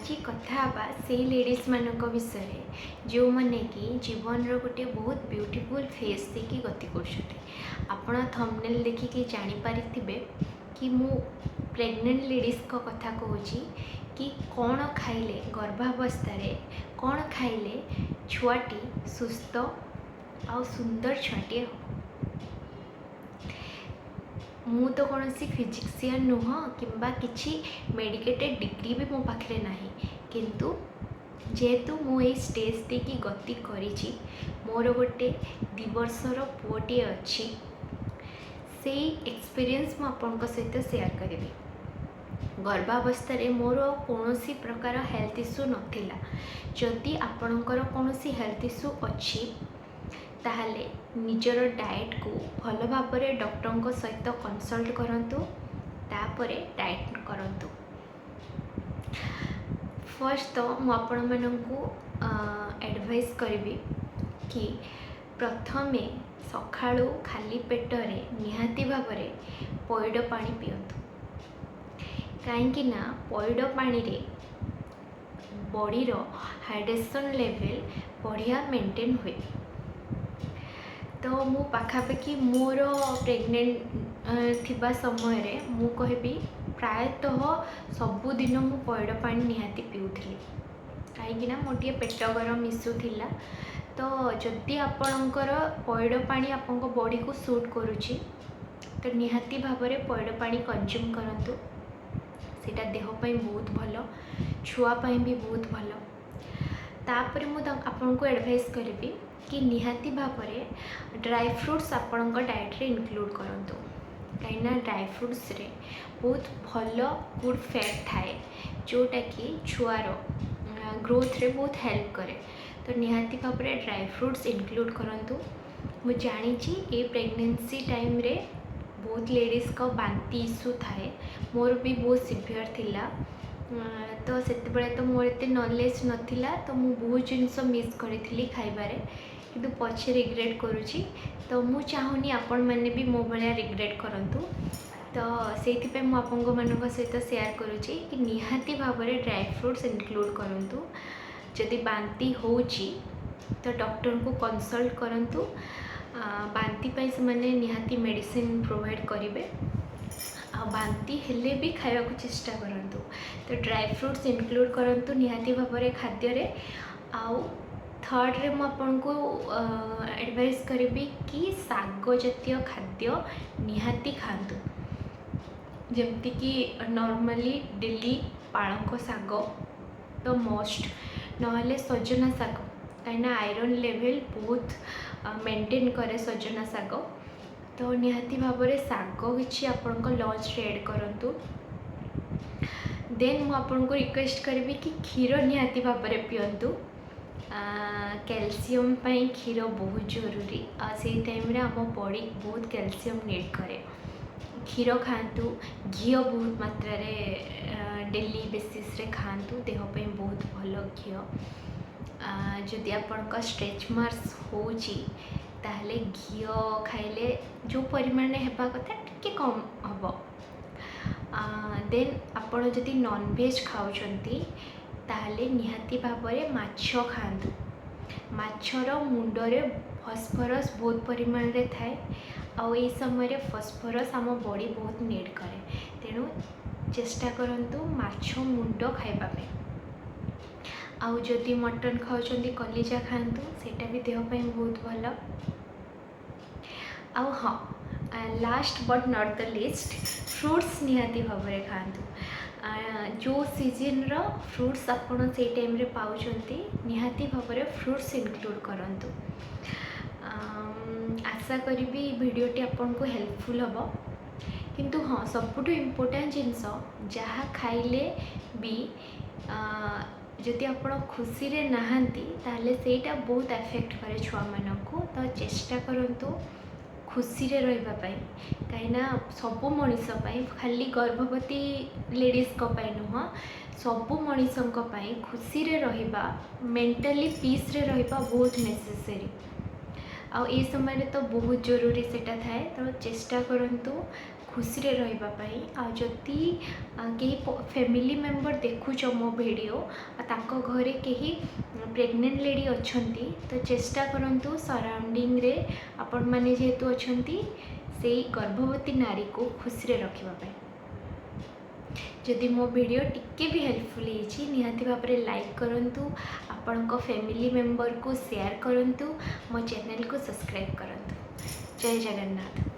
आज कथा से लेडीज मानक विषय जो मैंने कि जीवन गोटे बहुत ब्यूटीफुल फेस देखी गति कर थंबनेल देखिए जानीपारे कि मु प्रेग्नेंट लेडीज को कथा कहूँ कि कौन खाइले गर्भावस्था कौन खाइले छुआटी सुस्थ आ सुंदर छुआटे हम। मु तो कौन सी फिजिक्सियन नुह कि मेडिकेटेड डिग्री भी मो पाखे ना किंतु जेहेतु मु ये स्टेज दे कि गति करी मोर गोटे 2 वर्षर पुओटे अच्छी से एक्सपीरियंस मु आपन सहित शेयर करी। गर्भावस्था मोर कौन प्रकार हेल्थ इश्यू नाला जदि आपणकर कौन हेल्थ इश्यू अच्छी ताहले निजर डाएट को भल भाव डॉक्टर सहित कंसल्ट करंतु तापरे डाएट करंतु। फर्स्ट तो मु आपण मानकु एडवाइस करी कि प्रथमे सकाळु खाली पेटरे निहाती भावरे पइड पानी पियंतु कहीं ना पइड पानी रे बॉडी रो हाइड्रेशन लेवल बढ़िया मेंटेन हुए। तो मु पाखापाखि मोर प्रेग्नेंट थिबा समय रे मु कहबी प्रायतः सबुदिन मु पइड पानी निहाती पिउथली कहीं ना मोटे पेट गरम इश्यू थिला। तो जदि आपणकर पइड पानी आपन बॉडी को सूट करुची तो निहाती भाव में पइड पानी कंज्यूम करंतु सेटा देह पई बहुत भल छुआ पई भी बहुत भल। तापर मु आपन को एडवाइस करी कि निहाती भाव में ड्राई फ्रूट्स आपण डाएट रे इंक्लूड करंतु कहीं ड्राई फ्रूट्स रे बहुत भल गुड फैट थाए जोटा कि छुआर ग्रोथ रे बहुत हेल्प करे। तो निहाती भाव में ड्राई फ्रूट्स इंक्लूड करंतु। मु जानी ये प्रेगनेंसी टाइम रे बहुत लेडीज का बांती इश्यू थाए मोर भी बहुत सिवियर थिला। तो से तो मोर एत नॉलेज नथिला तो मु बहुत जिनस मिस करी खाइबारे किंतु पछे रिग्रेट करुँची। तो मु चाहूनी आपण मैंने भी मो भाया रिग्रेट करंतु। तो से मुझे सहित शेयर करुँची कि निहाती भाव में ड्राई फ्रूट्स इंक्लूड करंतु। जदि बांती होची तो डॉक्टर को कंसल्ट करंतु बांती पाई से माने निहाती मेडिसिन प्रोवाइड करेंगे आ बांती हेले भी खावा को चेष्टा करंतु। तो ड्राई फ्रूट्स इंक्लूड करंतु निहाती भाव में खाद्य रे। आउ थर्ड रे मु आपन को एडवाइस करी कि साग जातीय खाद्य निहाती खातु जमती कि नॉर्मली डेली पालंक साग तो मोस्ट नहले सजना साग कहीं आयरन लेवल बहुत मेंटेन करे सजना साग। तो निहाती भाव में साग कि आपण लंच रे ऐड करंतु। देन मु आपन को रिक्वेस्ट करी कि क्षीर निहाती भाव में पियंतु कैल्शियम पाई क्षीर बहुत जरूरी से टाइम रे आम बॉडी बहुत कैल्शियम नीड करे। क्षीर खातु घी बहुत मात्रा रे डेली बेसिस रे खातु देह पे बहुत भल घी। जदि आपण स्ट्रेच मार्क्स होची ताहले घी खाइले जो परिमाण में हेबा कथा टिके कम हम। देन आपण जदि नॉन वेज खाउछंती ताहले निहाती भाव में माछ खातु। माछर मुंडरे फस्फरस बहुत परिमाण रे थाए आउ ये समय रे फस्फरस आम बॉडी बहुत नीड करे। तेणु चेष्टा करंतु माछ मुंड खाइबा पे। आउ जदि मटन खाउछंती कलिजा खातु सेटा भी देह पे बहुत भल। आउ हाँ last but not the least fruits निहाती भाव में खातु। जो सीजन रो फ्रूट्स आपन से टाइम रे पाउछंती निहाती भाव में फ्रूट्स इंक्लूड करंतु। आशा करी वीडियोटी आपन को हेल्पफुल हम। किंतु हाँ सबुठ इम्पोर्टेंट जिनस जहाँ खाइले भी जदि आपण खुशी रे नहांती ताहले सेटा बहुत एफेक्ट करे छुआ मानकु। तो चेष्टा करंतु खुशी रे रहिबा पाई कहीं सबु मनीष खाली गर्भवती लेडीज को पाई नुह सबु मनीष खुशी रे रहिबा मेंटली पीस रे रहिबा बहुत नेसेसरी। आ ये समय तो बहुत जरूरी सेटा थाए। तो चेष्टा करंतु खुशी रे रहिबा पई आ जति कहीं फैमिली मेंबर देखुच मो वीडियो तांको घरे कहीं प्रेग्नेंट लेडी अच्छंती तो चेष्टा करंतु सराउंडिंग रे आपण माने जेहेतु अच्छंती से गर्भवती नारी को खुशी रे रखिबा पई। जदि मो वीडियो टिके भी हेल्पफुल होती निहाती भाव में लाइक करंतु आपण फैमिली मेंबर को शेयर करंतु मो चैनल को सब्सक्राइब करंतु। जय जगन्नाथ।